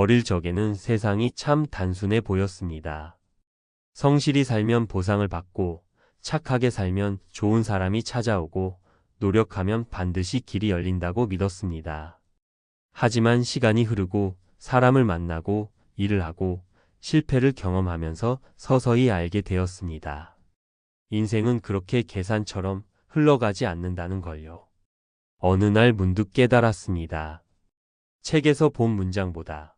어릴 적에는 세상이 참 단순해 보였습니다. 성실히 살면 보상을 받고, 착하게 살면 좋은 사람이 찾아오고, 노력하면 반드시 길이 열린다고 믿었습니다. 하지만 시간이 흐르고, 사람을 만나고, 일을 하고, 실패를 경험하면서 서서히 알게 되었습니다. 인생은 그렇게 계산처럼 흘러가지 않는다는 걸요. 어느 날 문득 깨달았습니다. 책에서 본 문장보다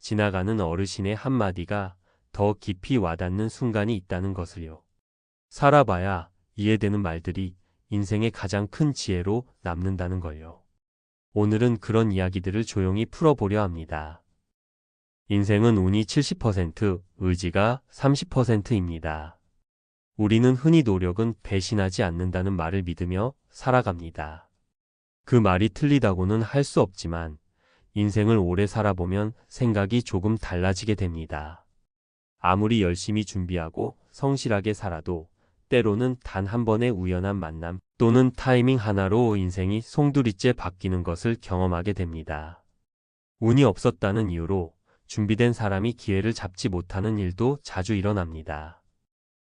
지나가는 어르신의 한마디가 더 깊이 와닿는 순간이 있다는 것을요. 살아봐야 이해되는 말들이 인생의 가장 큰 지혜로 남는다는 걸요. 오늘은 그런 이야기들을 조용히 풀어보려 합니다. 인생은 운이 70%, 의지가 30%입니다. 우리는 흔히 노력은 배신하지 않는다는 말을 믿으며 살아갑니다. 그 말이 틀리다고는 할 수 없지만 인생을 오래 살아보면 생각이 조금 달라지게 됩니다. 아무리 열심히 준비하고 성실하게 살아도 때로는 단 한 번의 우연한 만남 또는 타이밍 하나로 인생이 송두리째 바뀌는 것을 경험하게 됩니다. 운이 없었다는 이유로 준비된 사람이 기회를 잡지 못하는 일도 자주 일어납니다.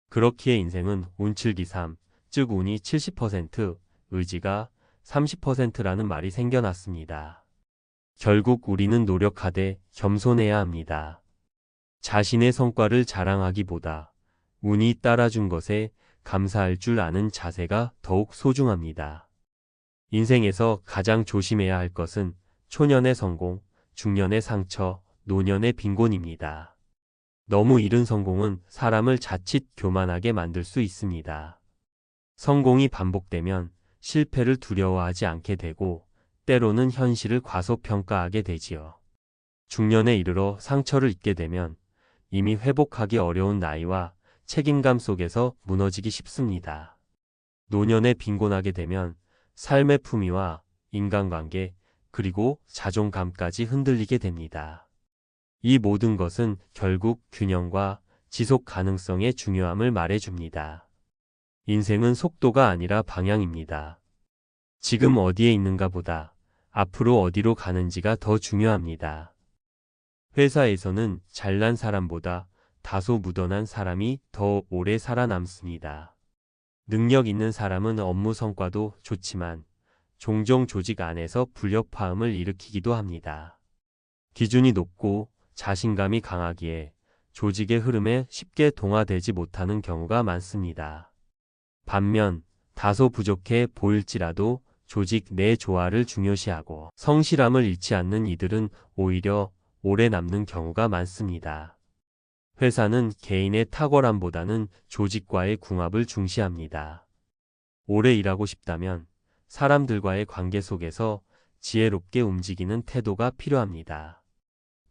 그렇기에 인생은 운칠기삼, 즉 운이 70%, 의지가 30%라는 말이 생겨났습니다. 결국 우리는 노력하되 겸손해야 합니다. 자신의 성과를 자랑하기보다 운이 따라준 것에 감사할 줄 아는 자세가 더욱 소중합니다. 인생에서 가장 조심해야 할 것은 초년의 성공, 중년의 상처, 노년의 빈곤입니다. 너무 이른 성공은 사람을 자칫 교만하게 만들 수 있습니다. 성공이 반복되면 실패를 두려워하지 않게 되고 때로는 현실을 과소평가하게 되지요. 중년에 이르러 상처를 입게 되면 이미 회복하기 어려운 나이와 책임감 속에서 무너지기 쉽습니다. 노년에 빈곤하게 되면 삶의 품위와 인간관계 그리고 자존감까지 흔들리게 됩니다. 이 모든 것은 결국 균형과 지속 가능성의 중요함을 말해줍니다. 인생은 속도가 아니라 방향입니다. 지금 어디에 있는가 보다 앞으로 어디로 가는지가 더 중요합니다. 회사에서는 잘난 사람보다 다소 무던한 사람이 더 오래 살아남습니다. 능력 있는 사람은 업무 성과도 좋지만 종종 조직 안에서 불협화음을 일으키기도 합니다. 기준이 높고 자신감이 강하기에 조직의 흐름에 쉽게 동화되지 못하는 경우가 많습니다. 반면 다소 부족해 보일지라도 조직 내 조화를 중요시하고 성실함을 잃지 않는 이들은 오히려 오래 남는 경우가 많습니다. 회사는 개인의 탁월함보다는 조직과의 궁합을 중시합니다. 오래 일하고 싶다면 사람들과의 관계 속에서 지혜롭게 움직이는 태도가 필요합니다.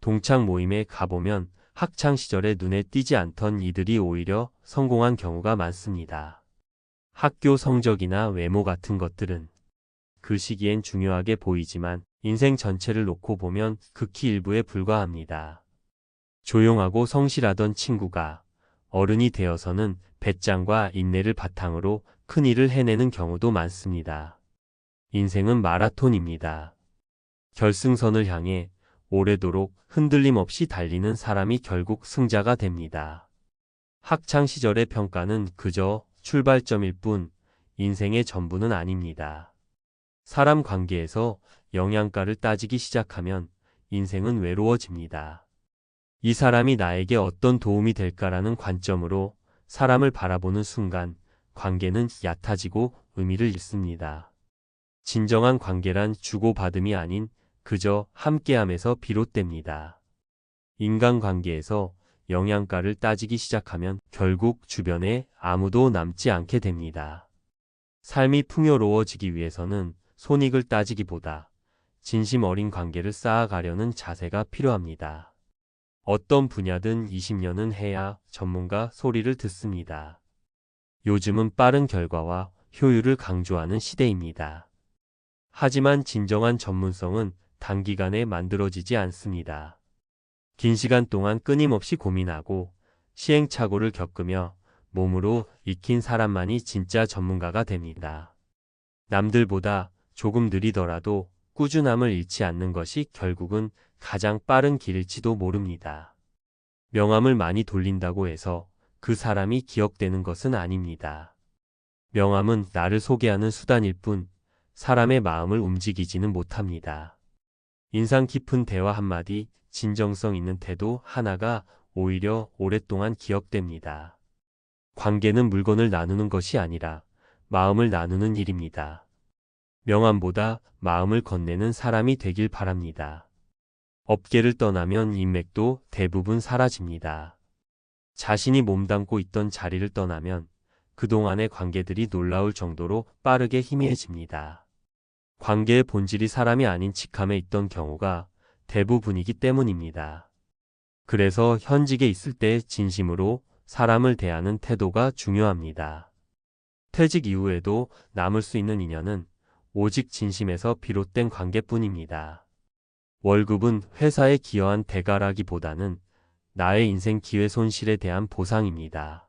동창 모임에 가보면 학창시절에 눈에 띄지 않던 이들이 오히려 성공한 경우가 많습니다. 학교 성적이나 외모 같은 것들은 그 시기엔 중요하게 보이지만 인생 전체를 놓고 보면 극히 일부에 불과합니다. 조용하고 성실하던 친구가 어른이 되어서는 배짱과 인내를 바탕으로 큰 일을 해내는 경우도 많습니다. 인생은 마라톤입니다. 결승선을 향해 오래도록 흔들림 없이 달리는 사람이 결국 승자가 됩니다. 학창시절의 평가는 그저 출발점일 뿐 인생의 전부는 아닙니다. 사람 관계에서 영양가를 따지기 시작하면 인생은 외로워집니다. 이 사람이 나에게 어떤 도움이 될까라는 관점으로 사람을 바라보는 순간 관계는 얕아지고 의미를 잃습니다. 진정한 관계란 주고받음이 아닌 그저 함께함에서 비롯됩니다. 인간관계에서 영양가를 따지기 시작하면 결국 주변에 아무도 남지 않게 됩니다. 삶이 풍요로워지기 위해서는 손익을 따지기보다 진심 어린 관계를 쌓아가려는 자세가 필요합니다. 어떤 분야든 20년은 해야 전문가 소리를 듣습니다. 요즘은 빠른 결과와 효율을 강조하는 시대입니다. 하지만 진정한 전문성은 단기간에 만들어지지 않습니다. 긴 시간 동안 끊임없이 고민하고 시행착오를 겪으며 몸으로 익힌 사람만이 진짜 전문가가 됩니다. 남들보다 조금 느리더라도 꾸준함을 잃지 않는 것이 결국은 가장 빠른 길일지도 모릅니다. 명함을 많이 돌린다고 해서 그 사람이 기억되는 것은 아닙니다. 명함은 나를 소개하는 수단일 뿐 사람의 마음을 움직이지는 못합니다. 인상 깊은 대화 한마디, 진정성 있는 태도 하나가 오히려 오랫동안 기억됩니다. 관계는 물건을 나누는 것이 아니라 마음을 나누는 일입니다. 명함보다 마음을 건네는 사람이 되길 바랍니다. 업계를 떠나면 인맥도 대부분 사라집니다. 자신이 몸담고 있던 자리를 떠나면 그동안의 관계들이 놀라울 정도로 빠르게 희미해집니다. 관계의 본질이 사람이 아닌 직함에 있던 경우가 대부분이기 때문입니다. 그래서 현직에 있을 때 진심으로 사람을 대하는 태도가 중요합니다. 퇴직 이후에도 남을 수 있는 인연은 오직 진심에서 비롯된 관계뿐입니다. 월급은 회사에 기여한 대가라기보다는 나의 인생 기회 손실에 대한 보상입니다.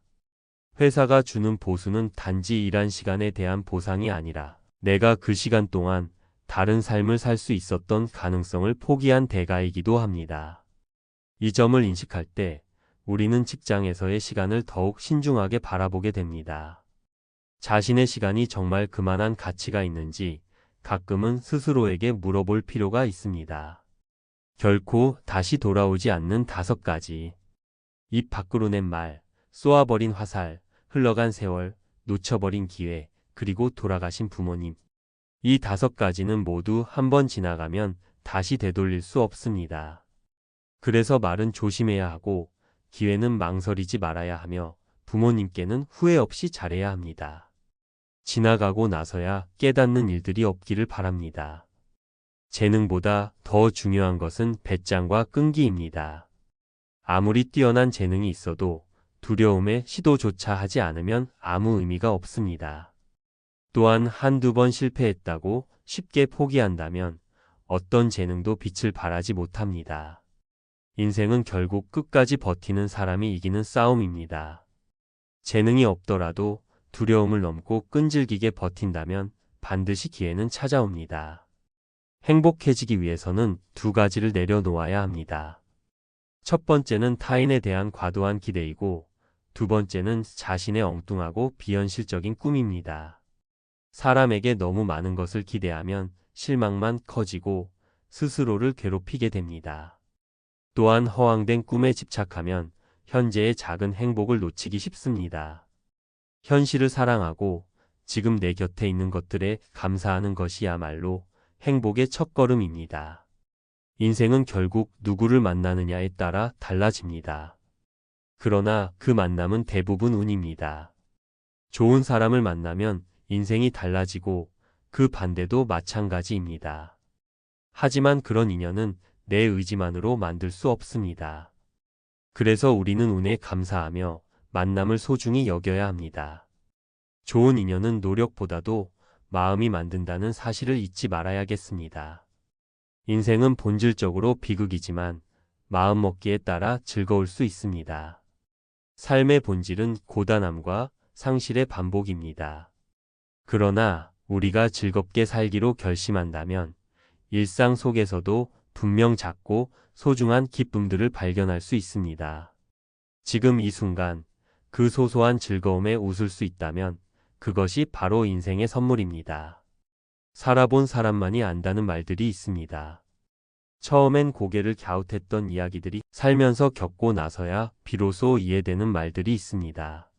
회사가 주는 보수는 단지 일한 시간에 대한 보상이 아니라 내가 그 시간 동안 다른 삶을 살 수 있었던 가능성을 포기한 대가이기도 합니다. 이 점을 인식할 때 우리는 직장에서의 시간을 더욱 신중하게 바라보게 됩니다. 자신의 시간이 정말 그만한 가치가 있는지 가끔은 스스로에게 물어볼 필요가 있습니다. 결코 다시 돌아오지 않는 5가지. 입 밖으로 낸 말, 쏘아버린 화살, 흘러간 세월, 놓쳐버린 기회, 그리고 돌아가신 부모님. 이 5가지는 모두 한번 지나가면 다시 되돌릴 수 없습니다. 그래서 말은 조심해야 하고 기회는 망설이지 말아야 하며 부모님께는 후회 없이 잘해야 합니다. 지나가고 나서야 깨닫는 일들이 없기를 바랍니다. 재능보다 더 중요한 것은 배짱과 끈기입니다. 아무리 뛰어난 재능이 있어도 두려움에 시도조차 하지 않으면 아무 의미가 없습니다. 또한 한두 번 실패했다고 쉽게 포기한다면 어떤 재능도 빛을 발하지 못합니다. 인생은 결국 끝까지 버티는 사람이 이기는 싸움입니다. 재능이 없더라도 두려움을 넘고 끈질기게 버틴다면 반드시 기회는 찾아옵니다. 행복해지기 위해서는 2가지를 내려놓아야 합니다. 첫 번째는 타인에 대한 과도한 기대이고 2번째는 자신의 엉뚱하고 비현실적인 꿈입니다. 사람에게 너무 많은 것을 기대하면 실망만 커지고 스스로를 괴롭히게 됩니다. 또한 허황된 꿈에 집착하면 현재의 작은 행복을 놓치기 쉽습니다. 현실을 사랑하고 지금 내 곁에 있는 것들에 감사하는 것이야말로 행복의 첫걸음입니다. 인생은 결국 누구를 만나느냐에 따라 달라집니다. 그러나 그 만남은 대부분 운입니다. 좋은 사람을 만나면 인생이 달라지고 그 반대도 마찬가지입니다. 하지만 그런 인연은 내 의지만으로 만들 수 없습니다. 그래서 우리는 운에 감사하며 만남을 소중히 여겨야 합니다. 좋은 인연은 노력보다도 마음이 만든다는 사실을 잊지 말아야겠습니다. 인생은 본질적으로 비극이지만 마음먹기에 따라 즐거울 수 있습니다. 삶의 본질은 고단함과 상실의 반복입니다. 그러나 우리가 즐겁게 살기로 결심한다면 일상 속에서도 분명 작고 소중한 기쁨들을 발견할 수 있습니다. 지금 이 순간 그 소소한 즐거움에 웃을 수 있다면 그것이 바로 인생의 선물입니다. 살아본 사람만이 안다는 말들이 있습니다. 처음엔 고개를 갸웃했던 이야기들이 살면서 겪고 나서야 비로소 이해되는 말들이 있습니다.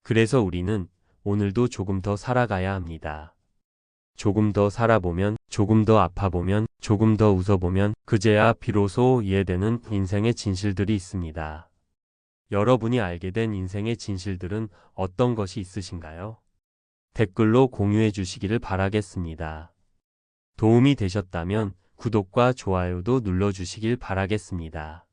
그래서 우리는 오늘도 조금 더 살아가야 합니다. 조금 더 살아보면, 조금 더 아파보면, 조금 더 웃어보면 그제야 비로소 이해되는 인생의 진실들이 있습니다. 여러분이 알게 된 인생의 진실들은 어떤 것이 있으신가요? 댓글로 공유해 주시기를 바라겠습니다. 도움이 되셨다면 구독과 좋아요도 눌러주시길 바라겠습니다.